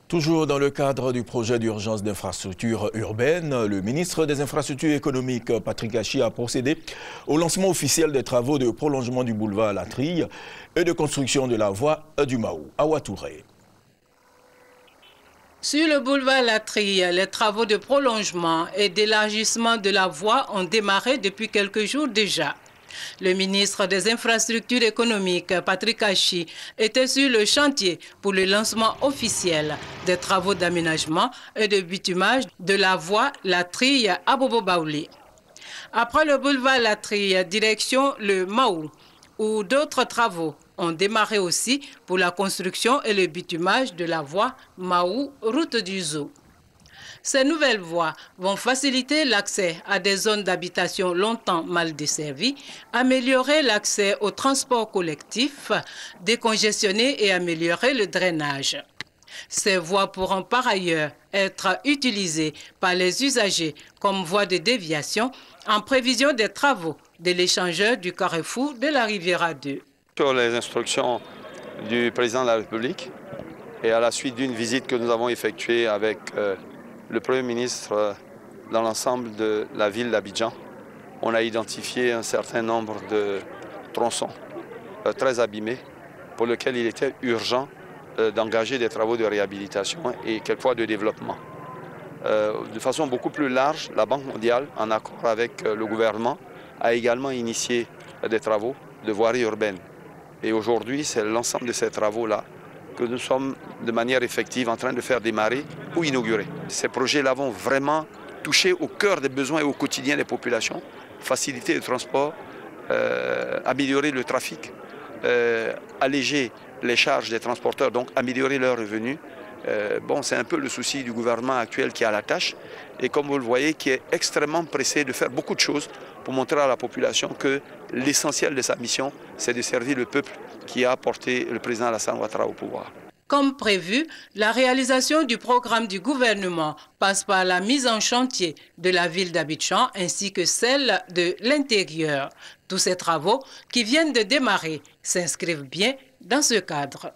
Toujours dans le cadre du projet d'urgence d'infrastructures urbaines, le ministre des Infrastructures économiques, Patrick Hachi, a procédé au lancement officiel des travaux de prolongement du boulevard La Trille et de construction de la voie du Mahou. Awa Touré. Sur le boulevard La Trille, les travaux de prolongement et d'élargissement de la voie ont démarré depuis quelques jours déjà. Le ministre des Infrastructures économiques, Patrick Hachi, était sur le chantier pour le lancement officiel des travaux d'aménagement et de bitumage de la voie La Trille à Bobo-Baoulé. Après le boulevard La Trille, direction le Mahou, où d'autres travaux ont démarré aussi pour la construction et le bitumage de la voie Mahou, route du Zoo. Ces nouvelles voies vont faciliter l'accès à des zones d'habitation longtemps mal desservies, améliorer l'accès au transport collectif, décongestionner et améliorer le drainage. Ces voies pourront par ailleurs être utilisées par les usagers comme voies de déviation en prévision des travaux de l'échangeur du carrefour de la Riviera 2. Sur les instructions du président de la République et à la suite d'une visite que nous avons effectuée avec le Premier ministre dans l'ensemble de la ville d'Abidjan, on a identifié un certain nombre de tronçons très abîmés pour lesquels il était urgent d'engager des travaux de réhabilitation et quelquefois de développement. De façon beaucoup plus large, la Banque mondiale, en accord avec le gouvernement, a également initié des travaux de voirie urbaine. Et aujourd'hui, c'est l'ensemble de ces travaux-là que nous sommes de manière effective en train de faire démarrer ou inaugurer. Ces projets-là vont vraiment toucher au cœur des besoins et au quotidien des populations, faciliter le transport, améliorer le trafic, alléger les charges des transporteurs, donc améliorer leurs revenus. C'est un peu le souci du gouvernement actuel qui a la tâche et comme vous le voyez, qui est extrêmement pressé de faire beaucoup de choses pour montrer à la population que l'essentiel de sa mission, c'est de servir le peuple qui a porté le président Alassane Ouattara au pouvoir. Comme prévu, la réalisation du programme du gouvernement passe par la mise en chantier de la ville d'Abidjan ainsi que celle de l'intérieur. Tous ces travaux qui viennent de démarrer s'inscrivent bien dans ce cadre.